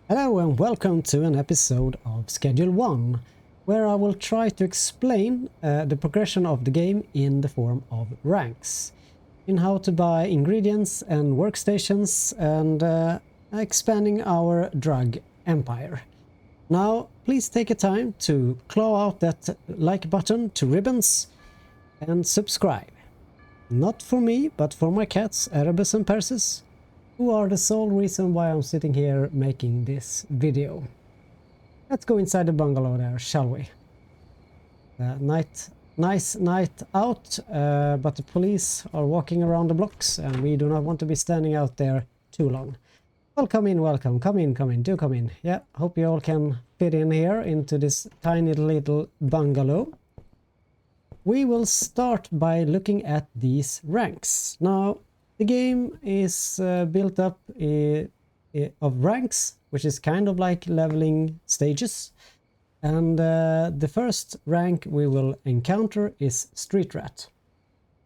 Hello and welcome to an episode of Schedule 1, where I will try to explain the progression of the game in the form of ranks, in how to buy ingredients and workstations and expanding our drug empire. Now, please take a time to claw out that like button to ribbons and subscribe. Not for me, but for my cats Erebus and Persis, who are the sole reason why I'm sitting here making this video. Let's go inside the bungalow there, shall we? Nice night out, but the police are walking around the blocks and we do not want to be standing out there too long. Welcome in, welcome, come in, do come in. Yeah, hope you all can fit in here into this tiny little bungalow. We will start by looking at these ranks. Now, the game is built up of ranks, which is kind of like leveling stages. And the first rank we will encounter is Street Rat.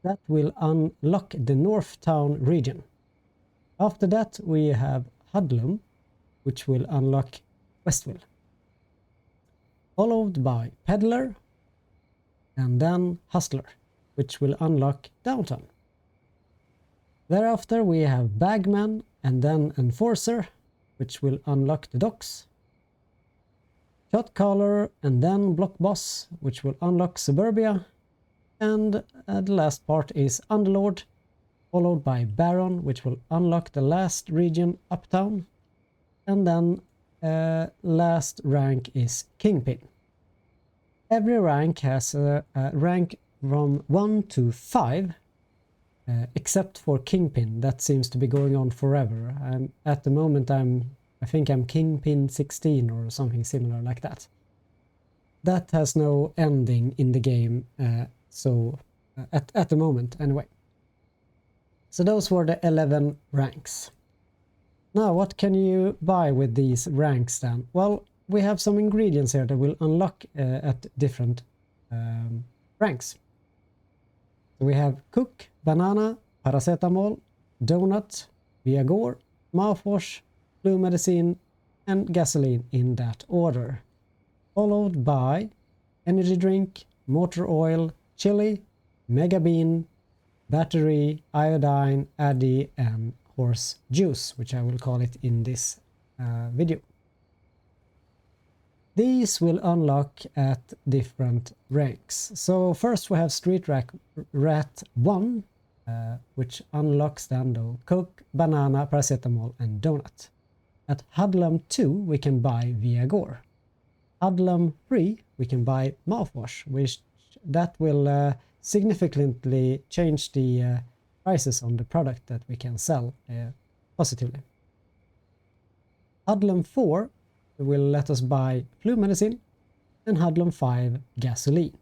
That will unlock the North Town region. After that we have Hoodlum, which will unlock Westville. Followed by Peddler, and then Hustler, which will unlock Downtown. Thereafter we have Bagman and then Enforcer, which will unlock the docks. Shotcaller and then Block Boss, which will unlock Suburbia. And the last part is Underlord, followed by Baron, which will unlock the last region, Uptown. And then last rank is Kingpin. Every rank has a rank from 1 to 5. Except for Kingpin, that seems to be going on forever. At the moment I think I'm Kingpin 16 or something similar like that. That has no ending in the game, at the moment anyway. So those were the 11 ranks. Now what can you buy with these ranks then? Well, we have some ingredients here that will unlock at different ranks. We have Cook, Banana, Paracetamol, Donut, Viagra, Mouthwash, Blue Medicine and Gasoline in that order. Followed by Energy Drink, Motor Oil, Chili, Mega Bean, Battery, Iodine, Addy and Horse Juice, which I will call it in this video. These will unlock at different ranks. So first we have Street Rat 1, which unlocks then the Coke, Banana, Paracetamol and Donut. At Hoodlum 2 we can buy Viagra. Hoodlum 3 we can buy Mouthwash, which that will significantly change the prices on the product that we can sell positively. Hoodlum 4 will let us buy Blue Medicine and Hoodlum 5 Gasoline.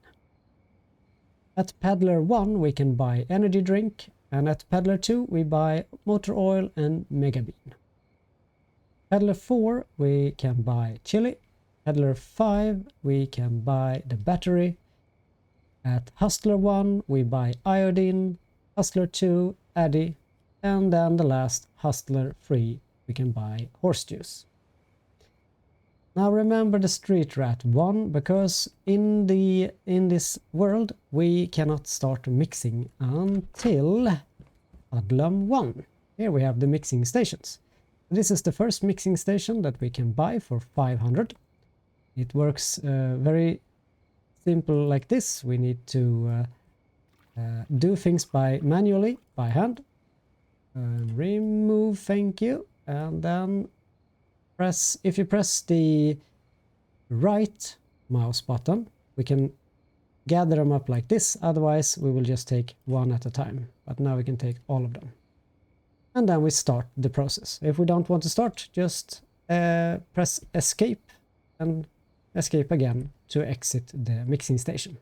At Peddler 1 we can buy Energy Drink, and at Peddler 2 we buy Motor Oil and Mega Bean. Peddler 4 we can buy Chili. Peddler 5 we can buy the Battery. At Hustler 1 we buy Iodine. Hustler 2 Addy, and then the last Hustler 3 we can buy Horse Juice. Now remember the Street Rat 1, because in this world we cannot start mixing until Hoodlum 1. Here we have the mixing stations. This is the first mixing station that we can buy for 500. It works very simple like this. We need to do things manually by hand. Remove, thank you, and then if you press the right mouse button, we can gather them up like this. Otherwise we will just take one at a time, but now we can take all of them. And then we start the process. If we don't want to start, just press escape and escape again to exit the mixing station.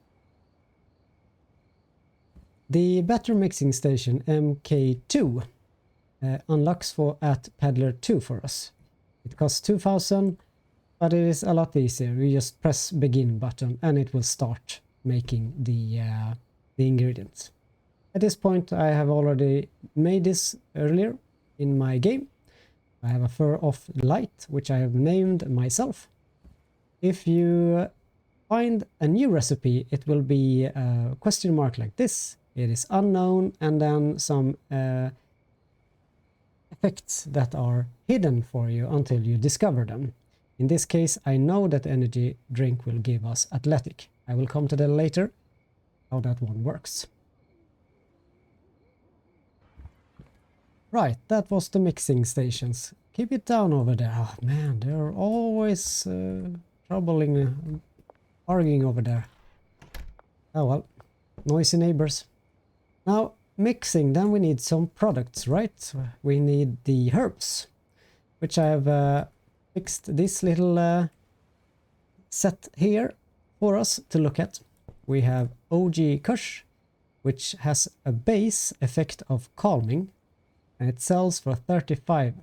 The better mixing station MK2 unlocks at Peddler 2 for us. It costs 2000, but it is a lot easier. We just press begin button and it will start making the ingredients. At this point I have already made this earlier in my game, I have a fur off light, which I have named myself. If you find a new recipe, it will be a question mark like this. It is unknown, and then some effects that are hidden for you until you discover them. In this case, I know that energy drink will give us athletic. I will come to that later, how that one works. Right, that was the mixing stations. Keep it down over there. Oh man, they're always troubling, arguing over there. Oh well, noisy neighbors. Now, mixing, then we need some products, right? We need the herbs, which I have fixed this little set here for us to look at. We have OG Kush, which has a base effect of calming, and it sells for $35.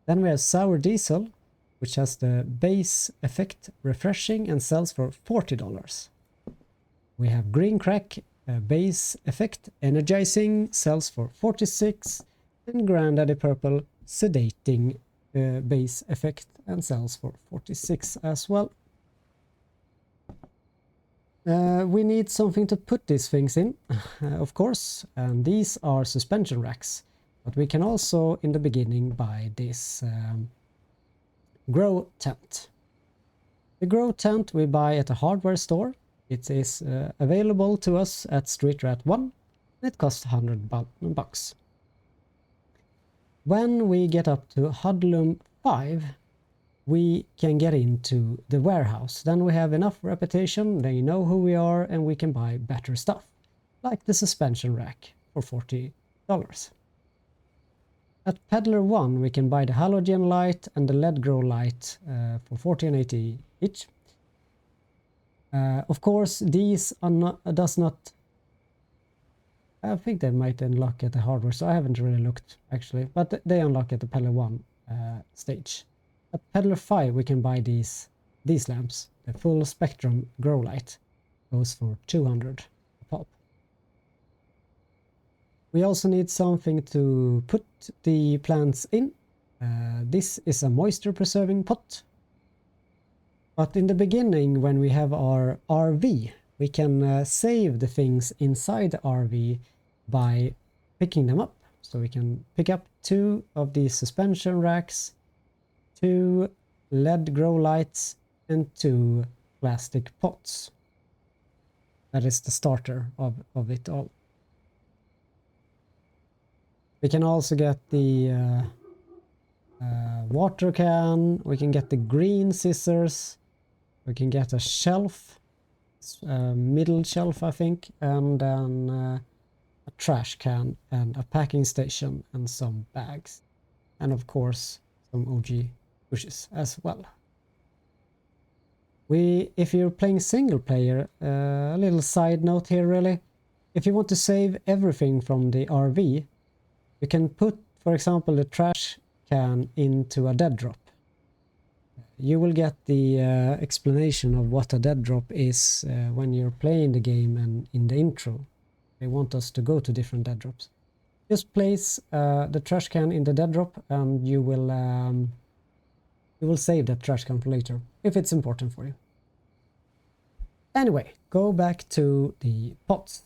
Then we have Sour Diesel, which has the base effect refreshing and sells for $40. We have Green Crack, base effect energizing, sells for $46, and Granddaddy Purple sedating base effect and sells for $46 as well. We need something to put these things in, of course, and these are suspension racks. But we can also, in the beginning, buy this grow tent. The grow tent we buy at a hardware store. It is available to us at Street Rat 1, and it costs $100. When we get up to Hudlum 5, we can get into the warehouse. Then we have enough reputation, they know who we are, and we can buy better stuff, like the suspension rack for $40. At Peddler 1 we can buy the halogen light and the LED grow light for $40 and $80 each. Of course, these are not. I think they might unlock at the hardware, so I haven't really looked actually, but they unlock at the Peddler 1 stage. At Peddler 5 we can buy these lamps. The full spectrum grow light goes for $200 a pop. We also need something to put the plants in. This is a moisture preserving pot. But in the beginning, when we have our RV, we can save the things inside the RV by picking them up. So we can pick up 2 of these suspension racks, 2 LED grow lights, and 2 plastic pots. That is the starter of it all. We can also get the water can, we can get the green scissors, we can get a shelf, middle shelf I think, and then a trash can and a packing station and some bags. And of course some OG bushes as well. If you're playing single player, a little side note here really, if you want to save everything from the RV, you can put, for example, the trash can into a dead drop. You will get the explanation of what a dead drop is when you're playing the game and in the intro. They want us to go to different dead drops. Just place the trash can in the dead drop and you will save that trash can for later, if it's important for you. Anyway, go back to the pots.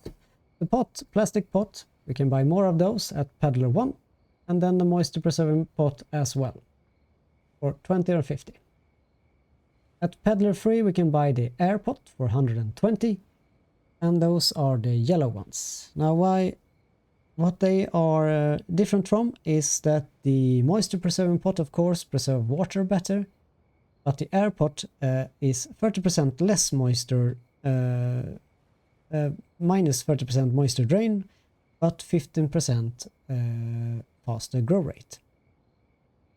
The pot, plastic pot, we can buy more of those at Peddler 1, and then the moisture preserving pot as well, for 20 or 50. At Peddler 3 we can buy the air pot for 120, and those are the yellow ones. Now what they are different from is that the moisture preserving pot of course preserve water better, but the air pot is 30% less moisture, minus 30% moisture drain, but 15% faster grow rate.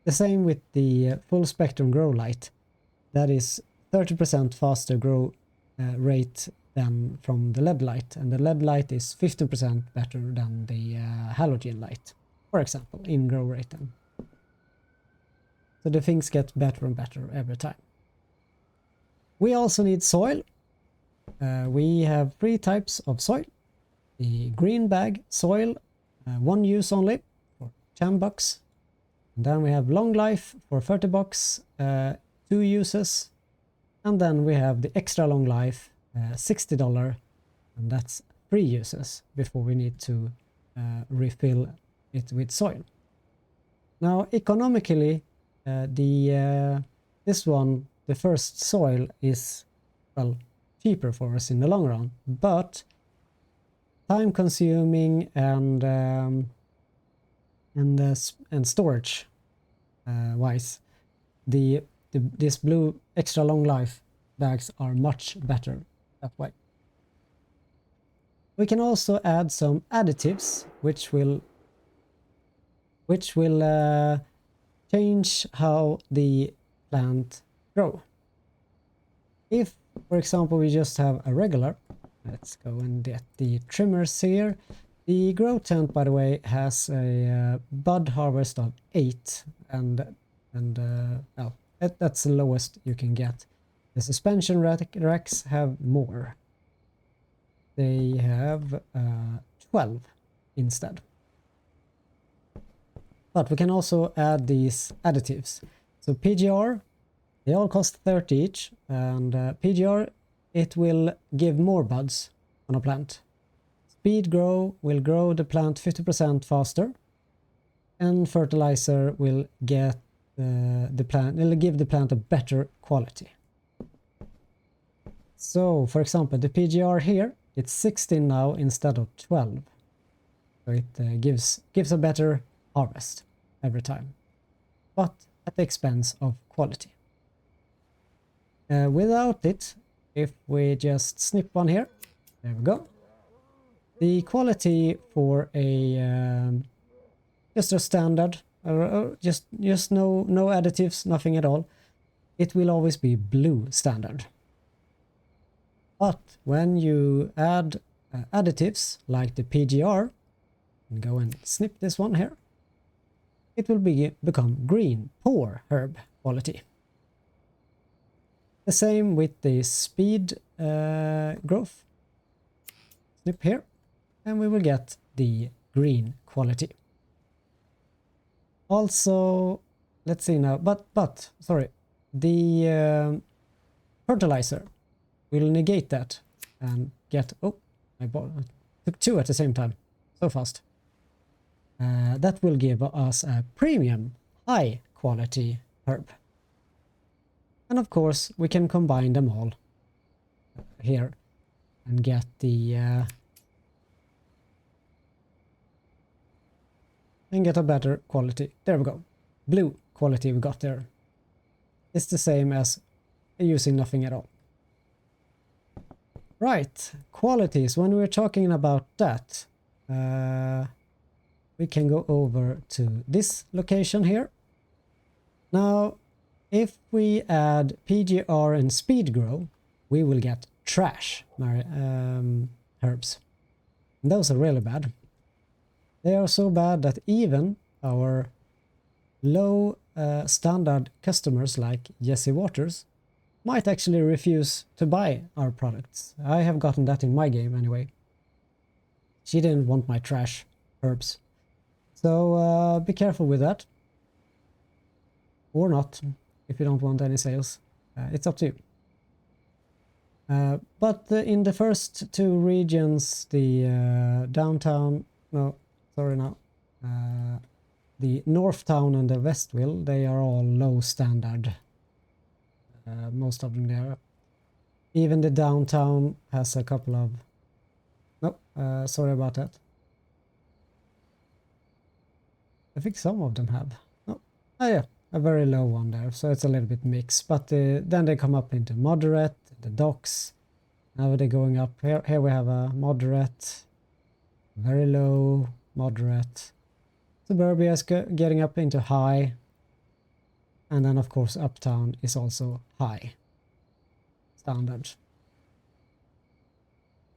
The same with the full spectrum grow light. That is 30% faster grow rate than from the LED light, and the LED light is 15% better than the halogen light, for example, in grow rate then. So the things get better and better every time. We also need soil. We have 3 types of soil. The green bag soil, 1 use only, for $10. And then we have long life for 30 bucks, 2 uses. And then we have the extra long life, $60, and that's 3 uses before we need to refill it with soil. Now, economically, this one, the first soil, is, well, cheaper for us in the long run, but time consuming and storage wise, this blue extra long life bags are much better that way. We can also add some additives which will change how the plant grow. If, for example, we just have a regular, let's go and get the trimmers here. The grow tent, by the way, has a bud harvest of 8, and well, that's the lowest you can get. The suspension racks have more. They have 12 instead. But we can also add these additives. So PGR, they all cost 30 each, and PGR, it will give more buds on a plant. Speed grow will grow the plant 50% faster, and fertilizer will get it'll give the plant a better quality. So, for example, the PGR here, it's 16 now instead of 12. So it gives a better harvest every time, but at the expense of quality. Without it, if we just snip one here, there we go. The quality for a just a standard, or just no additives, nothing at all, it will always be blue standard. But when you add additives like the PGR, and go and snip this one here, it will become green, poor herb quality. The same with the speed growth. Snip here, and we will get the green quality. Also, let's see now, but sorry, the fertilizer will negate that and get, oh, I took 2 at the same time, so fast. That will give us a premium, high quality herb. And of course, we can combine them all here and get the and get a better quality. There we go. Blue quality we got there. It's the same as using nothing at all. Right, qualities. When we're talking about that, we can go over to this location here. Now, if we add PGR and speed grow, we will get trash herbs. And those are really bad. They are so bad that even our low standard customers like Jesse Waters might actually refuse to buy our products. I have gotten that in my game anyway. She didn't want my trash herbs. So be careful with that. Or not, if you don't want any sales. It's up to you. But in the first 2 regions, the downtown, no, sorry now, the North Town and the Westville, they are all low standard. Most of them there. Even the downtown has a couple of, no, sorry about that. I think some of them have. Oh, yeah, a very low one there, so it's a little bit mixed. But then they come up into moderate, the docks. Now they're going up. Here we have a moderate, very low, moderate. Suburbia is getting up into high. And then, of course, uptown is also high standard.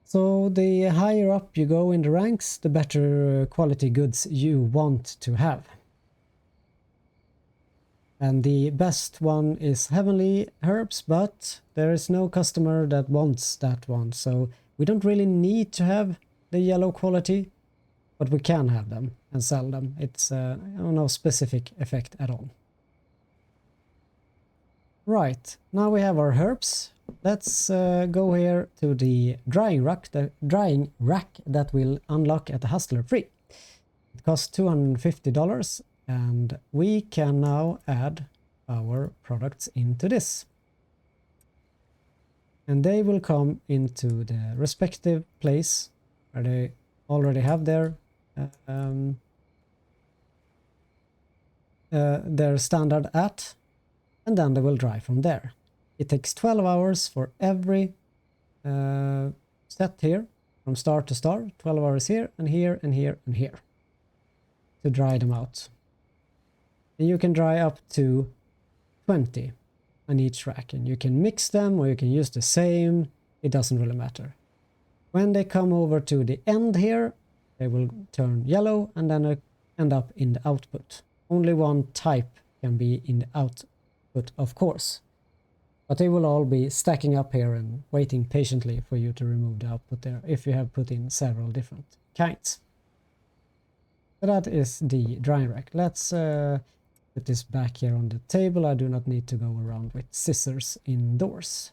So the higher up you go in the ranks, the better quality goods you want to have. And the best one is Heavenly Herbs, but there is no customer that wants that one. So we don't really need to have the yellow quality. but we can have them and sell them. It's no specific effect at all. Right, now we have our herbs. Let's go here to the drying rack that will unlock at the Hustler free. It costs $250, and we can now add our products into this. And they will come into the respective place where they already have their standard at, and then they will dry from there. It takes 12 hours for every set here, from start to start, 12 hours here and here and here and here, to dry them out. And you can dry up to 20 on each rack, and you can mix them or you can use the same, it doesn't really matter. When they come over to the end here, they will turn yellow and then end up in the output. Only one type can be in the output, of course. But they will all be stacking up here and waiting patiently for you to remove the output there if you have put in several different kinds. So that is the drying rack. Let's put this back here on the table. I do not need to go around with scissors indoors.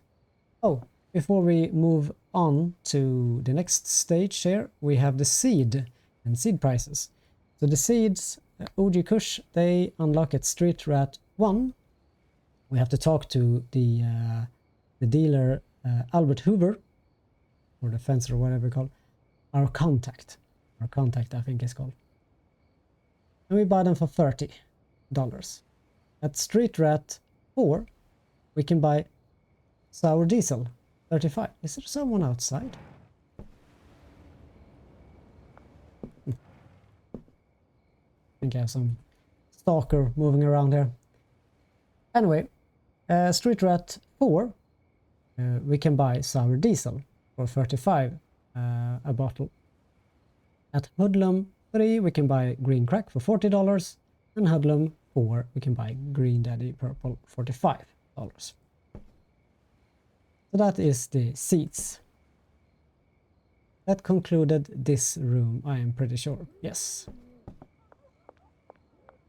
Oh, before we move on to the next stage here, we have the seed and seed prices. So the seeds, OG Kush, they unlock at Street Rat 1. We have to talk to the dealer Albert Hoover, or the fencer, or whatever we call it. Our contact I think is called. And we buy them for $30. At Street Rat 4, we can buy sour diesel, 35. Is there someone outside? I think I have some stalker moving around here. Anyway, Street Rat 4, we can buy sour diesel for 35 a bottle. At Hoodlum 3, we can buy green crack for $40, and Hoodlum 4, we can buy green daddy purple $45. So that is the seeds. That concluded this room, I am pretty sure. Yes.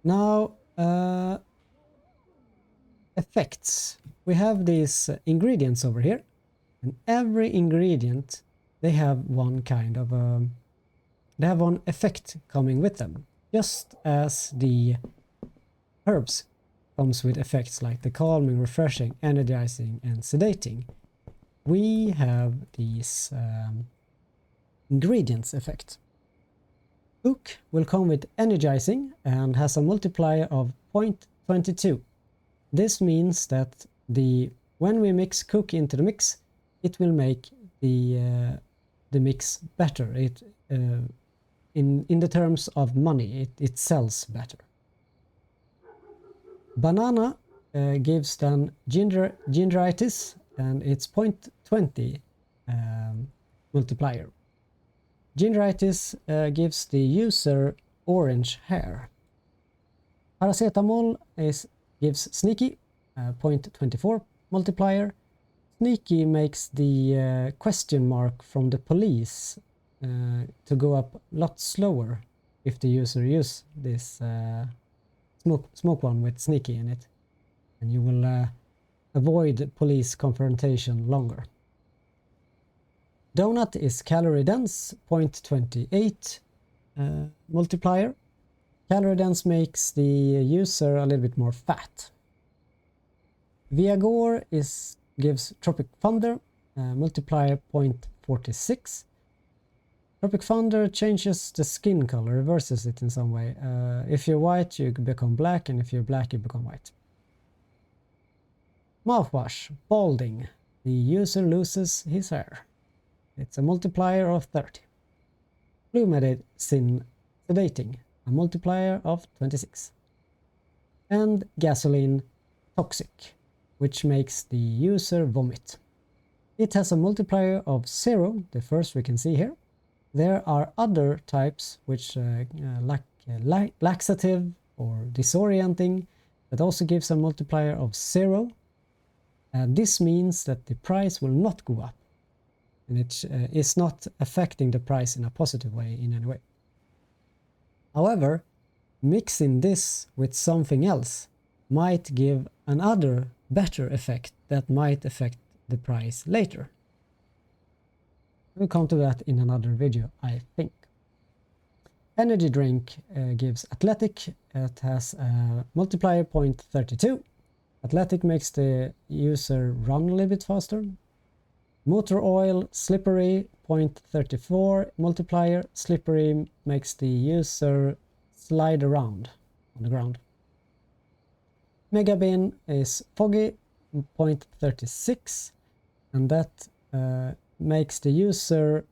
Now, effects. We have these ingredients over here, and every ingredient, they have one kind of they have one effect coming with them, just as the herbs comes with effects like the calming, refreshing, energizing, and sedating. We have these ingredients effect. Cook will come with energizing and has a multiplier of 0.22. This means that when we mix Cook into the mix, it will make the mix better. It in the terms of money, it sells better. Banana gives then gingeritis, and it's 0.20 multiplier. Gingeritis gives the user orange hair. Paracetamol gives sneaky, 0.24 multiplier. Sneaky makes the question mark from the police to go up a lot slower if the user uses this smoke one with sneaky in it, and you will avoid police confrontation longer. Donut is calorie dense, 0.28 multiplier. Calorie dense makes the user a little bit more fat. Viagor gives Tropic Thunder, multiplier 0.46. Tropic Thunder changes the skin color, reverses it in some way. If you're white, you become black, and if you're black, you become white. Mouthwash, balding. The user loses his hair. It's a multiplier of 30. Blue medicine, sedating, a multiplier of 26. And gasoline, toxic, which makes the user vomit. It has a multiplier of 0, the first we can see here. There are other types which laxative or disorienting, that also gives a multiplier of 0. This means that the price will not go up, and it is not affecting the price in a positive way in any way. However, mixing this with something else might give another better effect that might affect the price later. We'll come to that in another video, I think. Energy drink gives athletic. It has a multiplier 0.32. Athletic makes the user run a little bit faster. Motor oil, slippery, 0.34 multiplier. Slippery makes the user slide around on the ground. Mega bin is foggy, 0.36, and that makes the user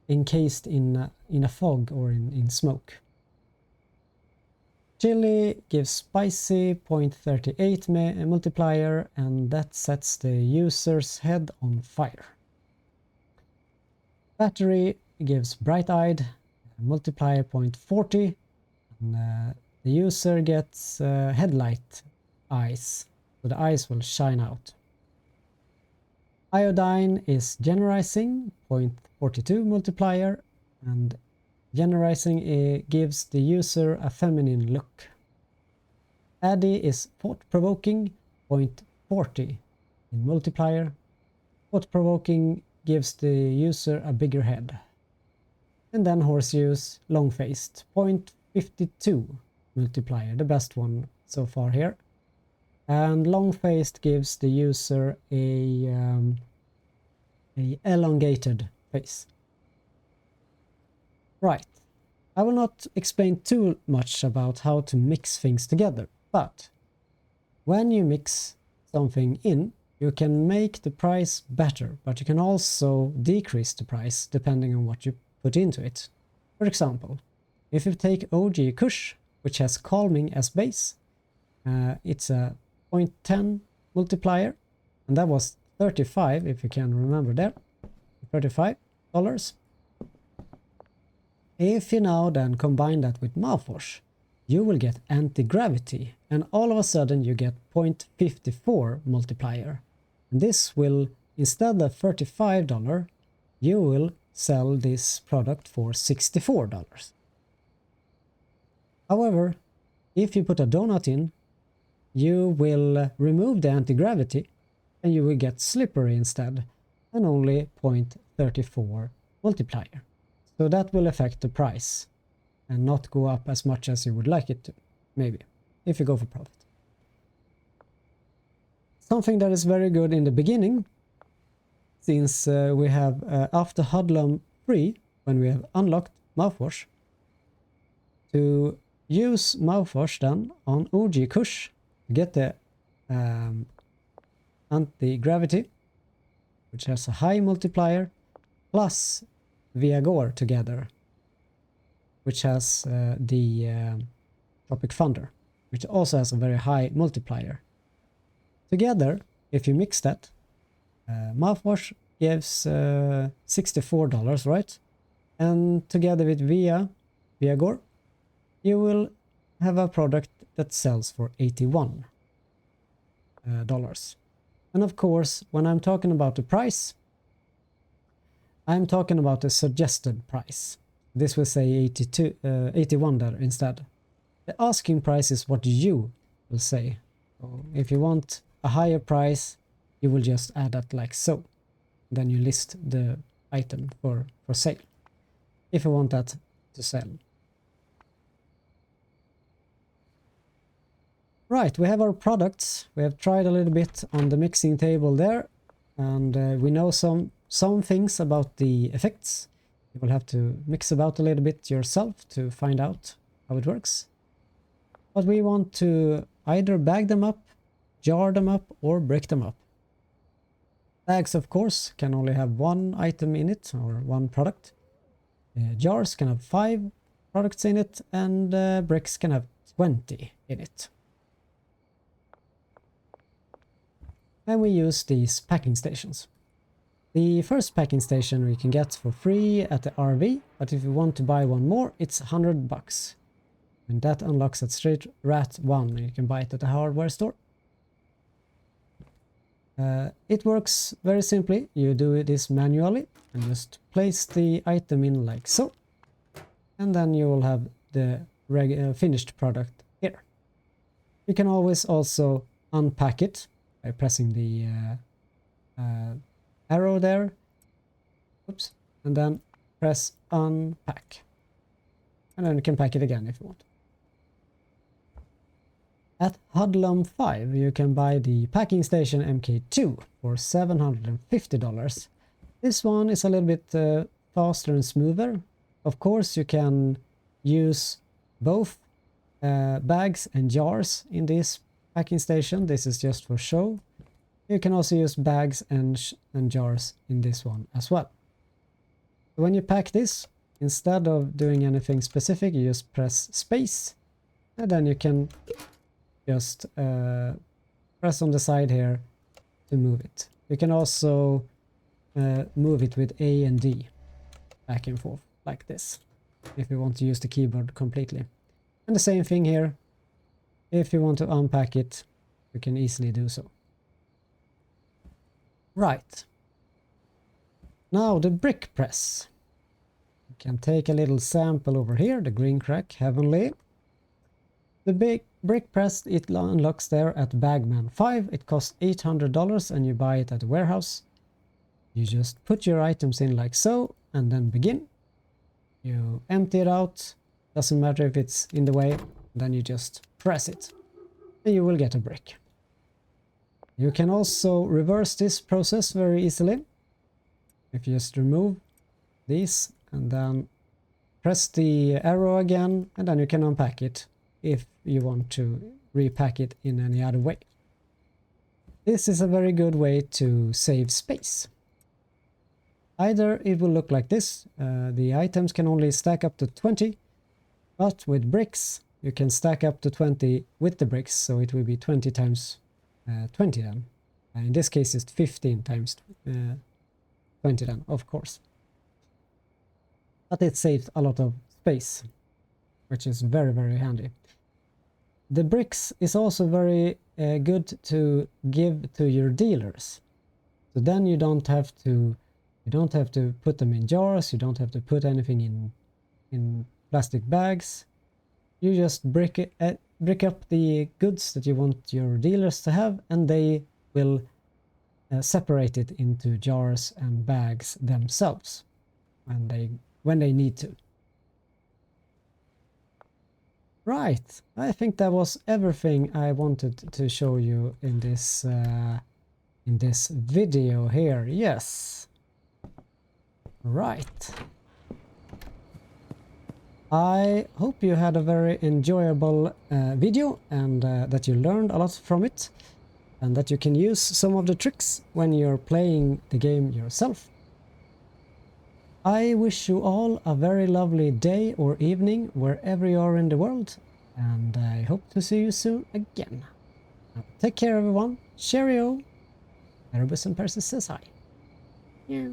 encased in a fog or in smoke. Chili gives spicy, 0.38 multiplier, and that sets the user's head on fire. Battery gives bright-eyed, multiplier 0.40, and the user gets headlight eyes, so the eyes will shine out. Iodine is generizing, 0.42 multiplier, and generizing gives the user a feminine look. Addy is thought-provoking, 0.40 in multiplier. Thought-provoking gives the user a bigger head. And then Horseshoes, long-faced, 0.52 multiplier, the best one so far here. And long-faced gives the user a elongated face. Right, I will not explain too much about how to mix things together, but when you mix something in, you can make the price better, but you can also decrease the price depending on what you put into it. For example, if you take OG Kush, which has calming as base, it's a 0.10 multiplier, and that was 35, if you can remember there, $35. If you now then combine that with mouthwash, you will get anti-gravity, and all of a sudden you get 0.54 multiplier. And this will, instead of $35, you will sell this product for $64. However, if you put a donut in, you will remove the anti-gravity and you will get slippery instead, and only 0.34 multiplier. So that will affect the price and not go up as much as you would like it to, maybe, if you go for profit. Something that is very good in the beginning, since we have after Hodlum free, when we have unlocked mouthwash, to use mouthwash then on OG Kush to get the anti-gravity, which has a high multiplier, plus Viagor together, which has the Tropic Thunder, which also has a very high multiplier. Together, if you mix that, mouthwash gives $64, right? And together with Viagor, you will have a product that sells for $81. And of course, when I'm talking about the price, I'm talking about the suggested price. This will say $81 instead. The asking price is what you will say. So if you want a higher price, you will just add that like so. Then you list the item for sale, if you want that to sell. Right, we have our products. We have tried a little bit on the mixing table there, and we know some things about the effects. You will have to mix about a little bit yourself to find out how it works. But we want to either bag them up, jar them up, or brick them up. Bags, of course, can only have one item in it, or one product. Jars can have 5 products in it, and bricks can have 20 in it. And we use these packing stations. The first packing station we can get for free at the RV, but if you want to buy one more, it's $100. And that unlocks at Street Rat 1, you can buy it at the hardware store. It works very simply. You do this manually and just place the item in like so. and then you will have the finished product here. You can always also unpack it by pressing the arrow there. Oops. And then press unpack. And then you can pack it again if you want. At Hudlum 5, you can buy the Packing Station MK2 for $750. This one is a little bit faster and smoother. Of course, you can use both bags and jars in this packing station. This is just for show. You can also use bags and jars in this one as well. When you pack this, instead of doing anything specific, you just press space, and then you can just press on the side here to move it. You can also move it with A and D back and forth like this if you want to use the keyboard completely. And the same thing here. If you want to unpack it, you can easily do so. Right. Now the brick press. You can take a little sample over here, the green crack, heavenly. The big brick press, it unlocks there at Bagman 5. It costs $800 and you buy it at the warehouse. You just put your items in like so and then begin. You empty it out, doesn't matter if it's in the way, then you just press it and you will get a brick. You can also reverse this process very easily. If you just remove these and then press the arrow again, and then you can unpack it if you want to repack it in any other way. This is a very good way to save space. Either it will look like this, the items can only stack up to 20, but with bricks you can stack up to 20 with the bricks, so it will be 20 times 20 then. In this case it's 15 times 20 then, of course. But it saves a lot of space, which is very, very handy. The bricks is also very good to give to your dealers. So then you don't have to put them in jars, you don't have to put anything in plastic bags. You just brick up the goods that you want your dealers to have, and they will separate it into jars and bags themselves when they need to. Right, I think that was everything I wanted to show you in this video here. Yes. Right. I hope you had a very enjoyable video and that you learned a lot from it, and that you can use some of the tricks when you're playing the game yourself. I wish you all a very lovely day or evening wherever you are in the world, and I hope to see you soon again. Now, take care everyone, cheerio, Erebus and Persis says hi. Yeah.